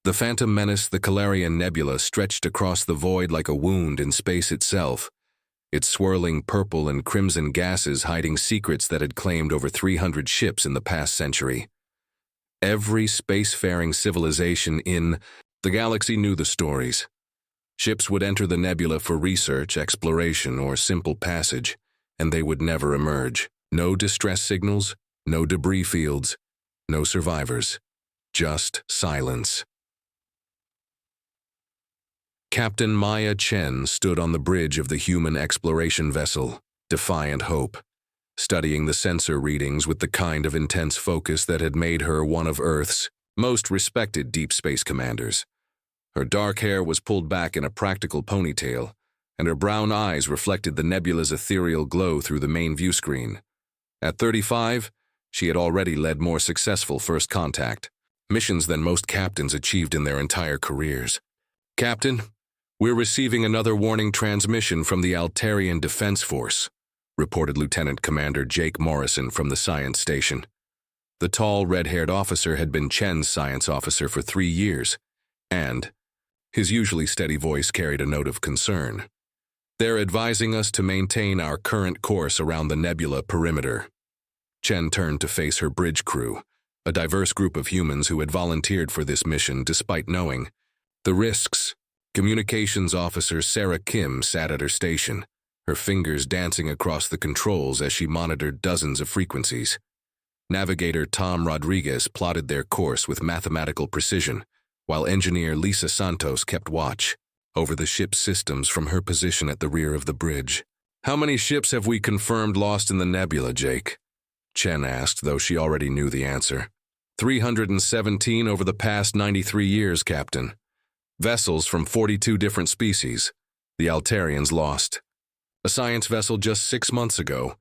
The phantom menace, the Calarian Nebula, stretched across the void like a wound in space itself, its swirling purple and crimson gases hiding secrets that had claimed over 300 ships in the past century. Every spacefaring civilization in the galaxy knew the stories. Ships would enter the nebula for research, exploration, or simple passage, and they would never emerge. No distress signals, no debris fields, no survivors. Just silence. Captain Maya Chen stood on the bridge of the human exploration vessel, Defiant Hope, studying the sensor readings with the kind of intense focus that had made her one of Earth's most respected deep space commanders. Her dark hair was pulled back in a practical ponytail, and her brown eyes reflected the nebula's ethereal glow through the main view screen. At 35, she had already led more successful first contact missions than most captains achieved in their entire careers. "Captain, we're receiving another warning transmission from the Altarian Defense Force," reported Lieutenant Commander Jake Morrison from the science station. The tall, red-haired officer had been Chen's science officer for 3 years, and his usually steady voice carried a note of concern. "They're advising us to maintain our current course around the nebula perimeter." Chen turned to face her bridge crew, a diverse group of humans who had volunteered for this mission despite knowing the risks. Communications officer Sarah Kim sat at her station, her fingers dancing across the controls as she monitored dozens of frequencies. Navigator Tom Rodriguez plotted their course with mathematical precision, while engineer Lisa Santos kept watch over the ship's systems from her position at the rear of the bridge. "How many ships have we confirmed lost in the nebula, Jake?" Chen asked, though she already knew the answer. 317 over the past 93 years, Captain. Vessels from 42 different species. The Altarians lost a science vessel just 6 months ago,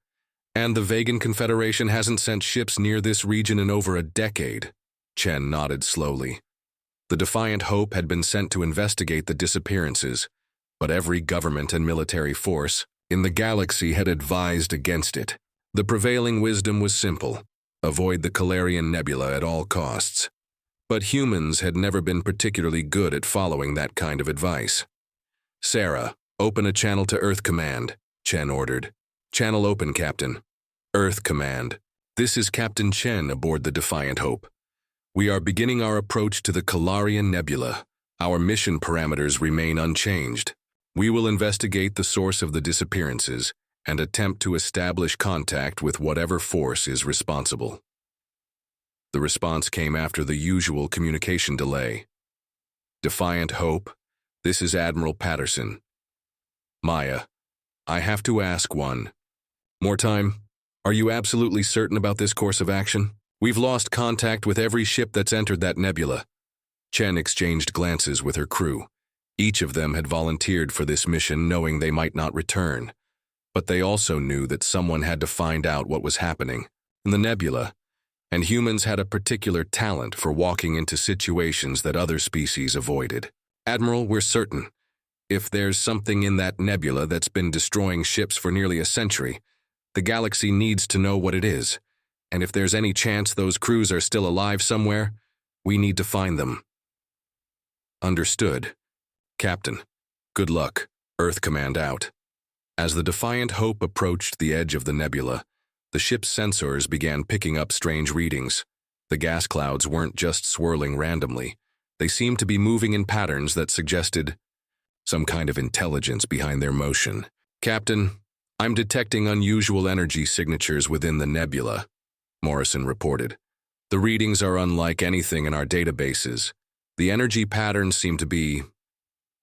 and the Vegan Confederation hasn't sent ships near this region in over a decade. Chen nodded slowly. The Defiant Hope had been sent to investigate the disappearances, but every government and military force in the galaxy had advised against it. The prevailing wisdom was simple: avoid the Calarian Nebula at all costs. But humans had never been particularly good at following that kind of advice. "Sarah, open a channel to Earth Command," Chen ordered. "Channel open, Captain." "Earth Command. This is Captain Chen aboard the Defiant Hope. We are beginning our approach to the Calarian Nebula. Our mission parameters remain unchanged. We will investigate the source of the disappearances and attempt to establish contact with whatever force is responsible." The response came after the usual communication delay. "Defiant Hope, this is Admiral Patterson. Maya, I have to ask one more time. Are you absolutely certain about this course of action? We've lost contact with every ship that's entered that nebula." Chen exchanged glances with her crew. Each of them had volunteered for this mission knowing they might not return, but they also knew that someone had to find out what was happening in the nebula, and humans had a particular talent for walking into situations that other species avoided. "Admiral, we're certain. If there's something in that nebula that's been destroying ships for nearly a century, the galaxy needs to know what it is. And if there's any chance those crews are still alive somewhere, we need to find them." "Understood. Captain, good luck. Earth Command out." As the Defiant Hope approached the edge of the nebula, the ship's sensors began picking up strange readings. The gas clouds weren't just swirling randomly. They seemed to be moving in patterns that suggested some kind of intelligence behind their motion. "Captain, I'm detecting unusual energy signatures within the nebula," Morrison reported. "The readings are unlike anything in our databases. The energy patterns seem to be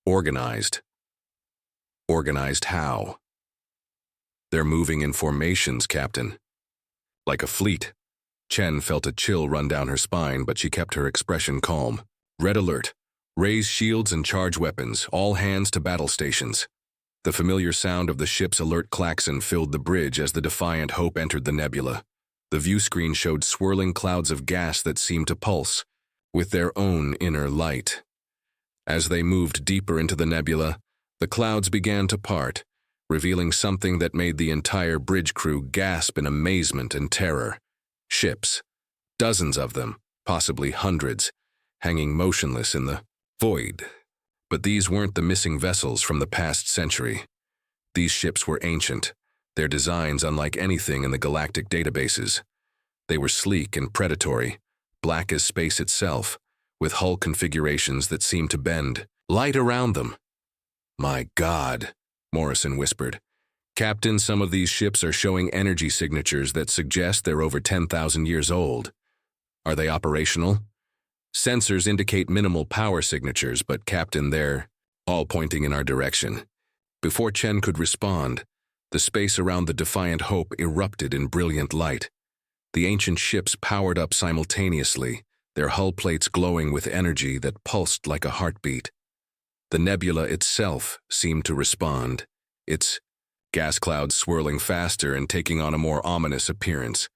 organized." "Organized how?" "They're moving in formations, Captain. Like a fleet." Chen felt a chill run down her spine, but she kept her expression calm. "Red alert. Raise shields and charge weapons. All hands to battle stations." The familiar sound of the ship's alert klaxon filled the bridge as the Defiant Hope entered the nebula. The view screen showed swirling clouds of gas that seemed to pulse with their own inner light. As they moved deeper into the nebula, the clouds began to part, revealing something that made the entire bridge crew gasp in amazement and terror. Ships, dozens of them, possibly hundreds, hanging motionless in the void. But these weren't the missing vessels from the past century. These ships were ancient, their designs unlike anything in the galactic databases. They were sleek and predatory, black as space itself, with hull configurations that seemed to bend light around them. "My God," Morrison whispered. "Captain, some of these ships are showing energy signatures that suggest they're over 10,000 years old. Are they operational?" "Sensors indicate minimal power signatures, but Captain, they're all pointing in our direction." Before Chen could respond, the space around the Defiant Hope erupted in brilliant light. The ancient ships powered up simultaneously, their hull plates glowing with energy that pulsed like a heartbeat. The nebula itself seemed to respond, its gas clouds swirling faster and taking on a more ominous appearance.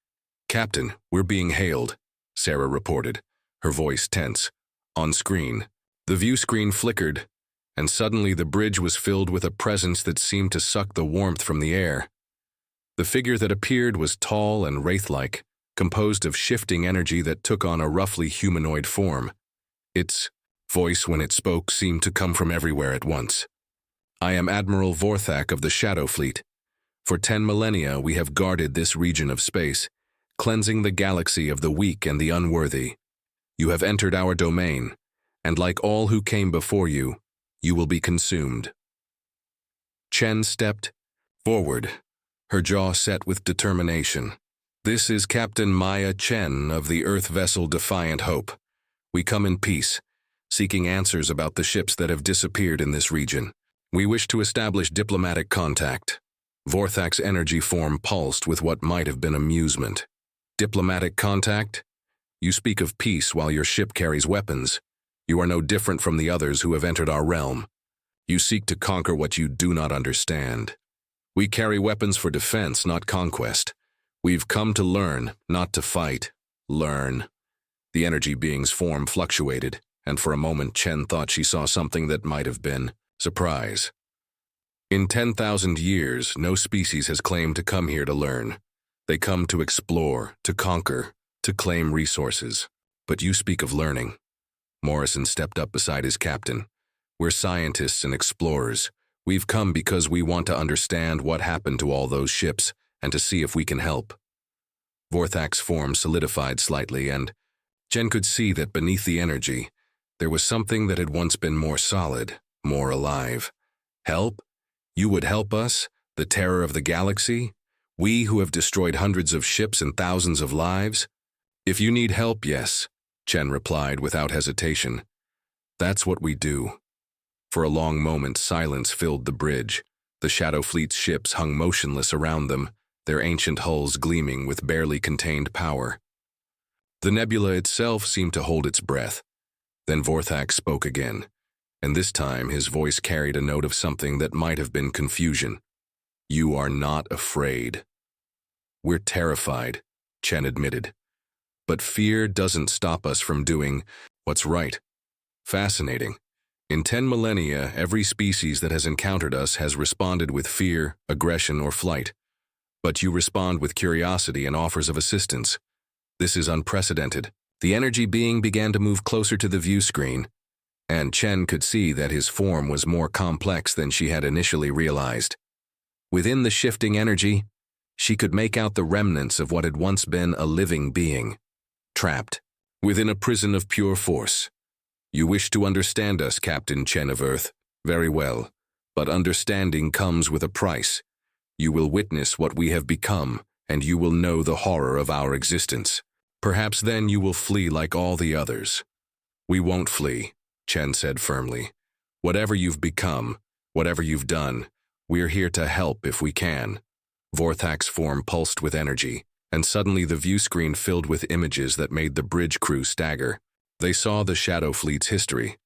"Captain, we're being hailed," Sarah reported, her voice tense. On screen, the view screen flickered, and suddenly the bridge was filled with a presence that seemed to suck the warmth from the air. The figure that appeared was tall and wraith-like, composed of shifting energy that took on a roughly humanoid form. Its voice, when it spoke, seemed to come from everywhere at once. "I am Admiral Vorthak of the Shadow Fleet. For 10 millennia we have guarded this region of space, cleansing the galaxy of the weak and the unworthy. You have entered our domain, and like all who came before you, you will be consumed." Chen stepped forward, her jaw set with determination. "This is Captain Maya Chen of the Earth vessel Defiant Hope. We come in peace, seeking answers about the ships that have disappeared in this region. We wish to establish diplomatic contact." Vorthak's energy form pulsed with what might have been amusement. "Diplomatic contact? You speak of peace while your ship carries weapons. You are no different from the others who have entered our realm. You seek to conquer what you do not understand. We carry weapons for defense, not conquest. We've come to learn, not to fight. Learn." The energy being's form fluctuated, and for a moment Chen thought she saw something that might have been surprise. "In 10,000 years, no species has claimed to come here to learn. They come to explore, to conquer, to claim resources. But you speak of learning." Morrison stepped up beside his captain. "We're scientists and explorers. We've come because we want to understand what happened to all those ships and to see if we can help." Vorthak's form solidified slightly, and Chen could see that beneath the energy, there was something that had once been more solid, more alive. "Help? You would help us, the terror of the galaxy? We who have destroyed hundreds of ships and thousands of lives?" "If you need help, yes," Chen replied without hesitation. "That's what we do." For a long moment, silence filled the bridge. The Shadow Fleet's ships hung motionless around them, their ancient hulls gleaming with barely contained power. The nebula itself seemed to hold its breath. Then Vorthak spoke again, and this time his voice carried a note of something that might have been confusion. "You are not afraid." "We're terrified," Chen admitted. "But fear doesn't stop us from doing what's right." "Fascinating. In 10 millennia, every species that has encountered us has responded with fear, aggression, or flight. But you respond with curiosity and offers of assistance. This is unprecedented." The energy being began to move closer to the view screen, and Chen could see that his form was more complex than she had initially realized. Within the shifting energy, she could make out the remnants of what had once been a living being, trapped within a prison of pure force. "You wish to understand us, Captain Chen of Earth. Very well, but understanding comes with a price. You will witness what we have become, and you will know the horror of our existence. Perhaps then you will flee like all the others." "We won't flee," Chen said firmly. "Whatever you've become, whatever you've done, we're here to help if we can." Vorthak's form pulsed with energy, and suddenly the view screen filled with images that made the bridge crew stagger. They saw the Shadow Fleet's history,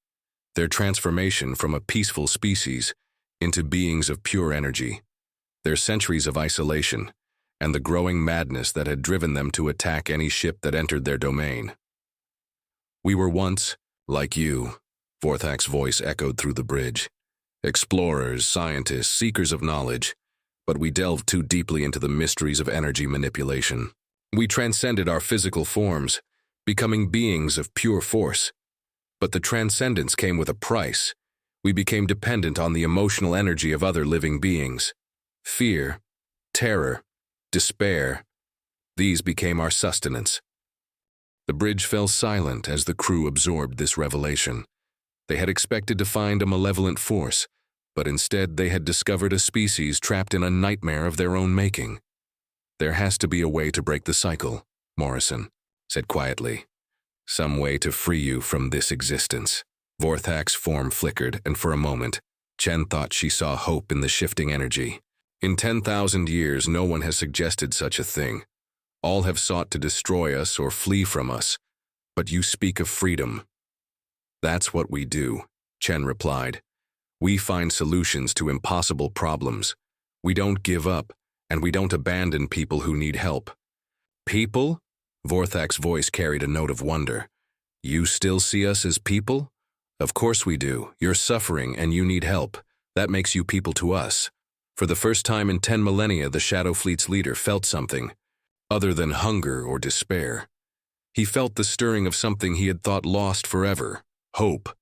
their transformation from a peaceful species into beings of pure energy, their centuries of isolation, and the growing madness that had driven them to attack any ship that entered their domain. "We were once, like you," Vorthak's voice echoed through the bridge. "Explorers, scientists, seekers of knowledge, but we delved too deeply into the mysteries of energy manipulation. We transcended our physical forms, becoming beings of pure force. But the transcendence came with a price. We became dependent on the emotional energy of other living beings. Fear, terror, despair, these became our sustenance. The bridge fell silent as the crew absorbed this revelation. They had expected to find a malevolent force, but instead they had discovered a species trapped in a nightmare of their own making. "There has to be a way to break the cycle," Morrison said quietly. "Some way to free you from this existence." Vorthak's form flickered, and for a moment, Chen thought she saw hope in the shifting energy. In 10,000 years, no one has suggested such a thing. All have sought to destroy us or flee from us, but you speak of freedom. "That's what we do," Chen replied. "We find solutions to impossible problems. We don't give up, and we don't abandon people who need help." "People?" Vorthak's voice carried a note of wonder. "You still see us as people?" "Of course we do. You're suffering and you need help. That makes you people to us." For the first time in 10 millennia, the Shadow Fleet's leader felt something other than hunger or despair. He felt the stirring of something he had thought lost forever: hope.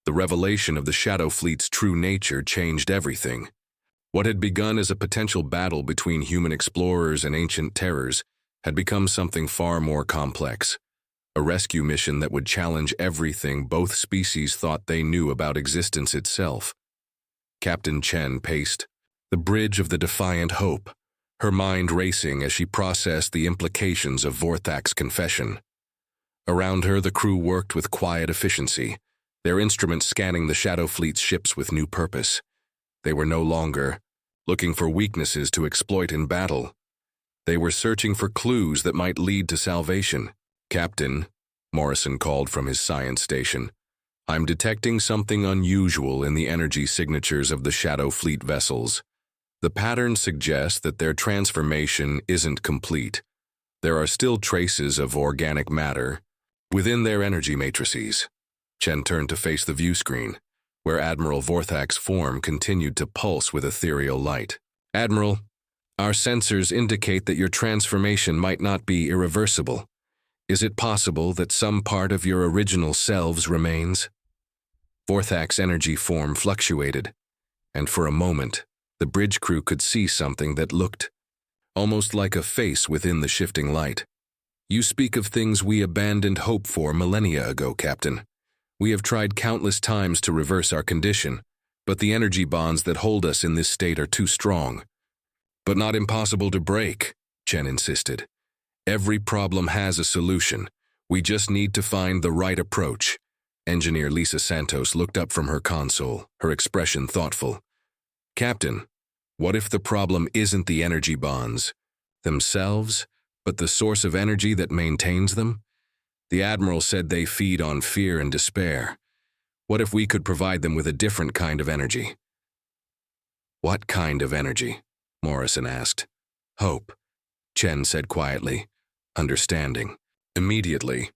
The revelation of the Shadow Fleet's true nature changed everything. What had begun as a potential battle between human explorers and ancient terrors had become something far more complex. A rescue mission that would challenge everything both species thought they knew about existence itself. Captain Chen paced the bridge of the defiant hope, her mind racing as she processed the implications of Vorthak's confession. Around her, the crew worked with quiet efficiency, their instruments scanning the Shadow Fleet's ships with new purpose. They were no longer looking for weaknesses to exploit in battle. They were searching for clues that might lead to salvation. "Captain," Morrison called from his science station, "I'm detecting something unusual in the energy signatures of the Shadow Fleet vessels. The pattern suggests that their transformation isn't complete. There are still traces of organic matter within their energy matrices." Chen turned to face the view screen, where Admiral Vorthak's form continued to pulse with ethereal light. "Admiral, our sensors indicate that your transformation might not be irreversible. Is it possible that some part of your original selves remains?" Vorthak's energy form fluctuated, and for a moment, the bridge crew could see something that looked almost like a face within the shifting light. "You speak of things we abandoned hope for millennia ago, Captain. We have tried countless times to reverse our condition, but the energy bonds that hold us in this state are too strong." "But not impossible to break," Chen insisted. "Every problem has a solution. We just need to find the right approach." Engineer Lisa Santos looked up from her console, her expression thoughtful. "Captain, what if the problem isn't the energy bonds themselves, but the source of energy that maintains them? The Admiral said they feed on fear and despair. What if we could provide them with a different kind of energy?" "What kind of energy?" Morrison asked. "Hope," Chen said quietly, understanding. "Immediately.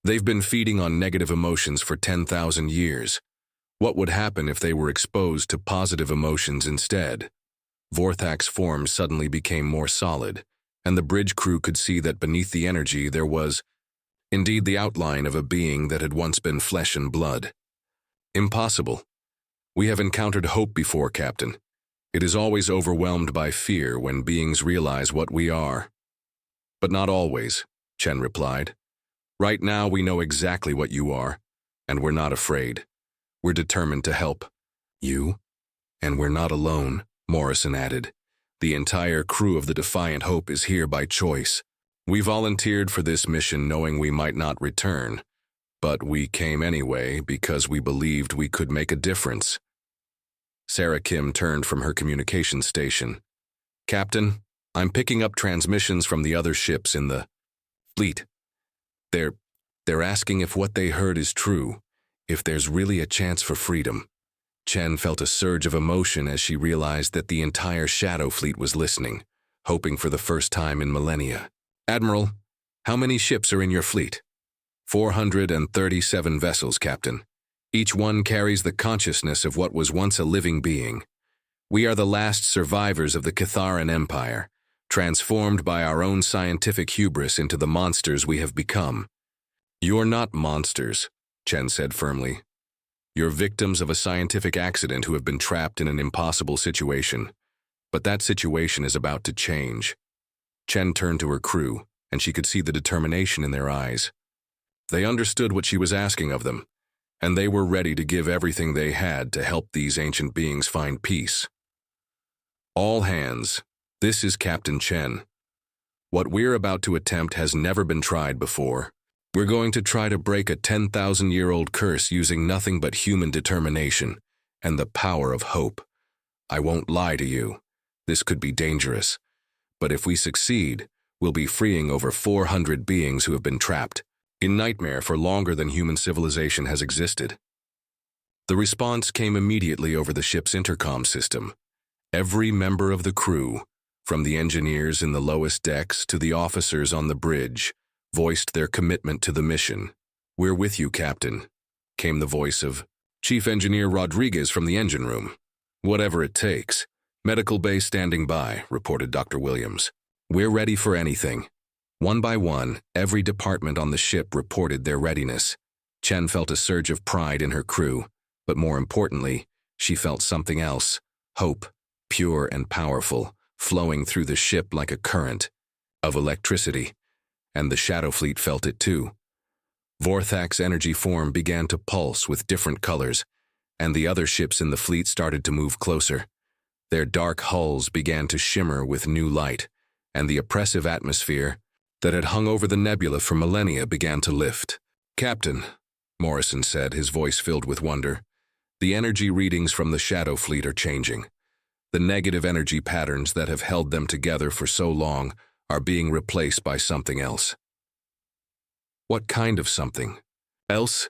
They've been feeding on negative emotions for 10,000 years. What would happen if they were exposed to positive emotions instead?" Vorthak's form suddenly became more solid, and the bridge crew could see that beneath the energy there was, indeed, the outline of a being that had once been flesh and blood. "Impossible. We have encountered hope before, Captain. It is always overwhelmed by fear when beings realize what we are." "But not always," Chen replied. "Right now we know exactly what you are, and we're not afraid. We're determined to help." "You? And we're not alone," Morrison added. "The entire crew of the Defiant Hope is here by choice. We volunteered for this mission knowing we might not return, but we came anyway because we believed we could make a difference." Sarah Kim turned from her communications station. "Captain, I'm picking up transmissions from the other ships in the fleet. They're asking if what they heard is true, if there's really a chance for freedom." Chen felt a surge of emotion as she realized that the entire Shadow Fleet was listening, hoping for the first time in millennia. "Admiral, how many ships are in your fleet?" 437 vessels, Captain. Each one carries the consciousness of what was once a living being. We are the last survivors of the Catharan Empire, transformed by our own scientific hubris into the monsters we have become. "You're not monsters," Chen said firmly. "You're victims of a scientific accident who have been trapped in an impossible situation. But that situation is about to change." Chen turned to her crew, and she could see the determination in their eyes. They understood what she was asking of them, and they were ready to give everything they had to help these ancient beings find peace. "All hands, this is Captain Chen. What we're about to attempt has never been tried before. We're going to try to break a 10,000-year-old curse using nothing but human determination and the power of hope. I won't lie to you. This could be dangerous. But if we succeed, we'll be freeing over 400 beings who have been trapped in nightmare for longer than human civilization has existed." The response came immediately over the ship's intercom system. Every member of the crew, from the engineers in the lowest decks to the officers on the bridge, voiced their commitment to the mission. "We're with you, Captain," came the voice of Chief Engineer Rodriguez from the engine room. "Whatever it takes. Medical bay standing by," reported Dr. Williams. "We're ready for anything." One by one, every department on the ship reported their readiness. Chen felt a surge of pride in her crew, but more importantly, she felt something else: hope, pure and powerful, flowing through the ship like a current of electricity. And the Shadow Fleet felt it too. Vorthak's energy form began to pulse with different colors, and the other ships in the fleet started to move closer. Their dark hulls began to shimmer with new light, and the oppressive atmosphere that had hung over the nebula for millennia began to lift. "Captain," Morrison said, his voice filled with wonder, "the energy readings from the Shadow Fleet are changing. The negative energy patterns that have held them together for so long are being replaced by something else." "What kind of something else?"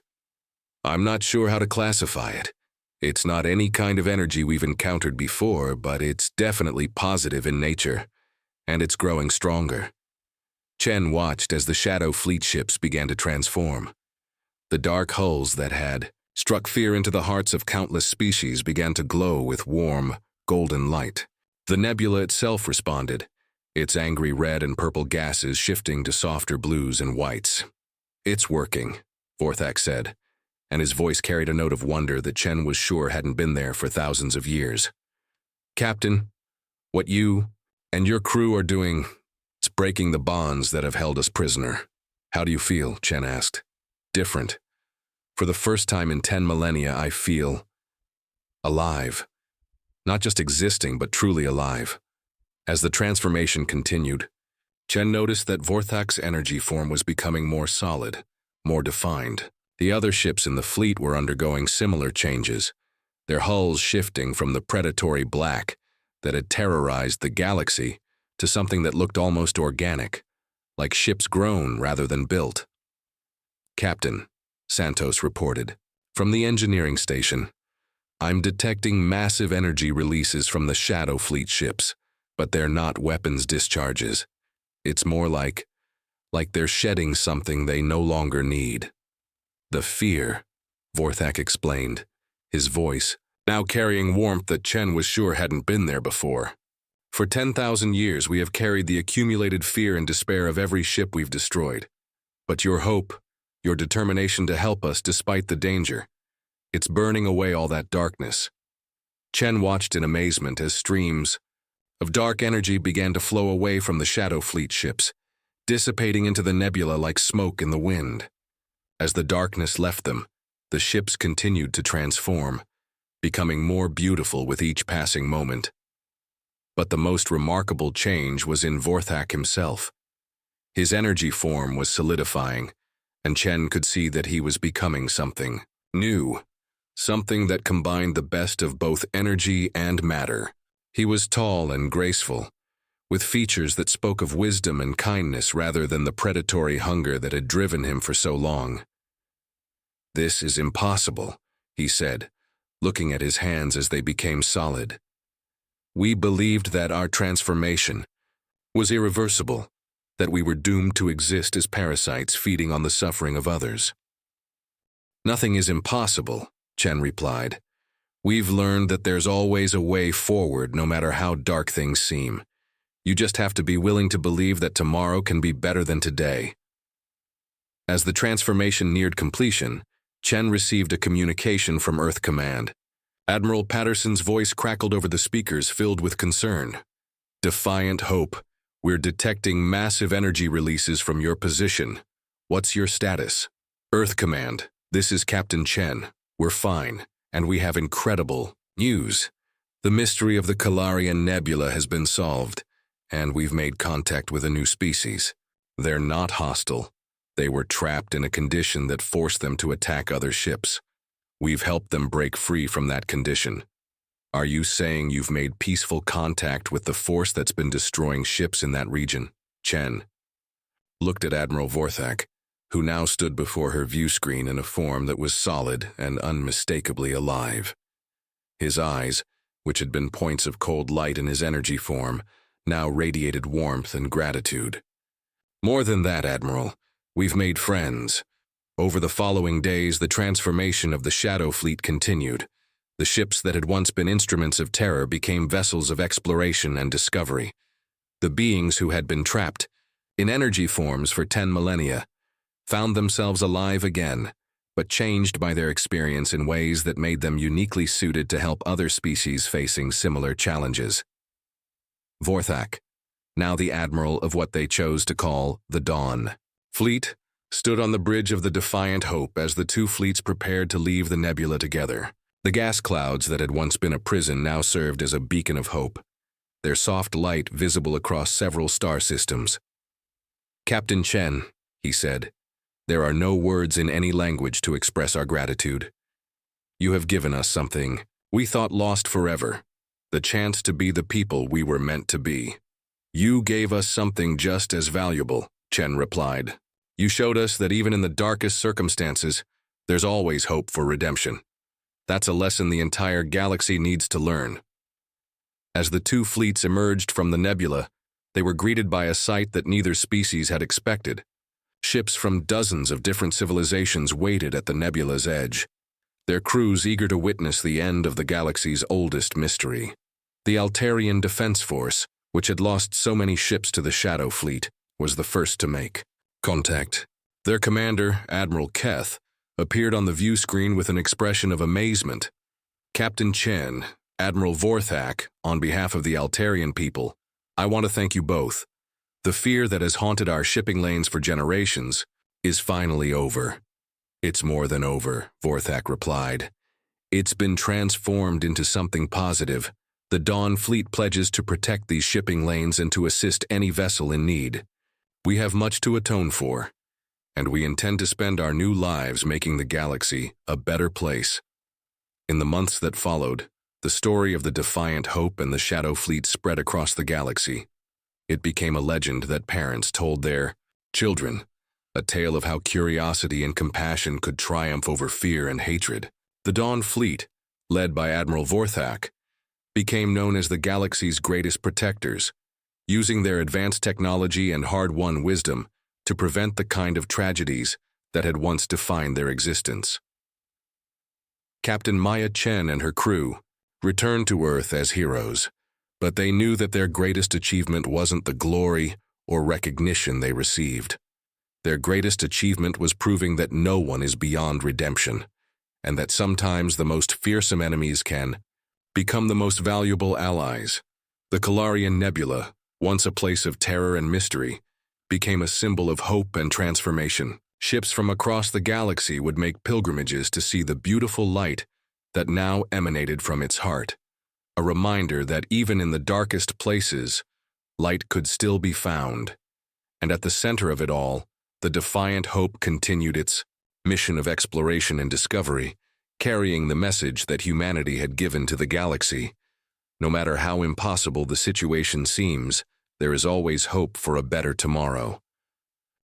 "I'm not sure how to classify it. It's not any kind of energy we've encountered before, but it's definitely positive in nature, and it's growing stronger." Chen watched as the Shadow Fleet ships began to transform. The dark hulls that had struck fear into the hearts of countless species began to glow with warm, golden light. The nebula itself responded, its angry red and purple gases shifting to softer blues and whites. "It's working," Vorthak said, and his voice carried a note of wonder that Chen was sure hadn't been there for thousands of years. "Captain, what you and your crew are doing, it's breaking the bonds that have held us prisoner." "How do you feel?" Chen asked. "Different. For the first time in 10 millennia, I feel alive. Not just existing, but truly alive." As the transformation continued, Chen noticed that Vorthak's energy form was becoming more solid, more defined. The other ships in the fleet were undergoing similar changes, their hulls shifting from the predatory black that had terrorized the galaxy to something that looked almost organic, like ships grown rather than built. "Captain," Santos reported, from the engineering station, "I'm detecting massive energy releases from the Shadow Fleet ships, but they're not weapons discharges. It's more like they're shedding something they no longer need." "The fear," Vorthak explained, his voice now carrying warmth that Chen was sure hadn't been there before. "For 10,000 years we have carried the accumulated fear and despair of every ship we've destroyed. But your hope, your determination to help us despite the danger, it's burning away all that darkness." Chen watched in amazement as streams of dark energy began to flow away from the Shadow Fleet ships, dissipating into the nebula like smoke in the wind. As the darkness left them, the ships continued to transform, becoming more beautiful with each passing moment. But the most remarkable change was in Vorthak himself. His energy form was solidifying, and Chen could see that he was becoming something new, something that combined the best of both energy and matter. He was tall and graceful, with features that spoke of wisdom and kindness rather than the predatory hunger that had driven him for so long. "This is impossible," he said, looking at his hands as they became solid. "We believed that our transformation was irreversible, that we were doomed to exist as parasites feeding on the suffering of others." "Nothing is impossible," Chen replied. "We've learned that there's always a way forward no matter how dark things seem. You just have to be willing to believe that tomorrow can be better than today." As the transformation neared completion, Chen received a communication from Earth Command. Admiral Patterson's voice crackled over the speakers, filled with concern. "Defiant Hope, we're detecting massive energy releases from your position. What's your status?" "Earth Command, this is Captain Chen. We're fine, and we have incredible news. The mystery of the Galarian Nebula has been solved, and we've made contact with a new species. They're not hostile. They were trapped in a condition that forced them to attack other ships. We've helped them break free from that condition." "Are you saying you've made peaceful contact with the force that's been destroying ships in that region?" Chen looked at Admiral Vorthak, who now stood before her view screen in a form that was solid and unmistakably alive. His eyes, which had been points of cold light in his energy form, now radiated warmth and gratitude. "More than that, Admiral. We've made friends." Over the following days, the transformation of the Shadow Fleet continued. The ships that had once been instruments of terror became vessels of exploration and discovery. The beings who had been trapped in energy forms for 10 millennia found themselves alive again, but changed by their experience in ways that made them uniquely suited to help other species facing similar challenges. Vorthak, now the admiral of what they chose to call the Dawn Fleet, stood on the bridge of the Defiant Hope as the two fleets prepared to leave the nebula together. The gas clouds that had once been a prison now served as a beacon of hope, their soft light visible across several star systems. "Captain Chen," he said, "there are no words in any language to express our gratitude. You have given us something we thought lost forever, the chance to be the people we were meant to be." "You gave us something just as valuable," Chen replied. "You showed us that even in the darkest circumstances, there's always hope for redemption. That's a lesson the entire galaxy needs to learn." As the two fleets emerged from the nebula, they were greeted by a sight that neither species had expected. Ships from dozens of different civilizations waited at the nebula's edge, their crews eager to witness the end of the galaxy's oldest mystery. The Altarian Defense Force, which had lost so many ships to the Shadow Fleet, was the first to make contact. Their commander, Admiral Keth, appeared on the view screen with an expression of amazement. "Captain Chen, Admiral Vorthak, on behalf of the Altarian people, I want to thank you both. The fear that has haunted our shipping lanes for generations is finally over." "It's more than over," Vorthak replied. "It's been transformed into something positive. The Dawn Fleet pledges to protect these shipping lanes and to assist any vessel in need. We have much to atone for, and we intend to spend our new lives making the galaxy a better place." In the months that followed, the story of the Defiant Hope and the Shadow Fleet spread across the galaxy. It became a legend that parents told their children, a tale of how curiosity and compassion could triumph over fear and hatred. The Dawn Fleet, led by Admiral Vorthak, became known as the galaxy's greatest protectors, using their advanced technology and hard-won wisdom to prevent the kind of tragedies that had once defined their existence. Captain Maya Chen and her crew returned to Earth as heroes, but they knew that their greatest achievement wasn't the glory or recognition they received. Their greatest achievement was proving that no one is beyond redemption, and that sometimes the most fearsome enemies can become the most valuable allies. The Galarian Nebula, once a place of terror and mystery, became a symbol of hope and transformation. Ships from across the galaxy would make pilgrimages to see the beautiful light that now emanated from its heart, a reminder that even in the darkest places, light could still be found. And at the center of it all, the Defiant Hope continued its mission of exploration and discovery, carrying the message that humanity had given to the galaxy. No matter how impossible the situation seems, there is always hope for a better tomorrow.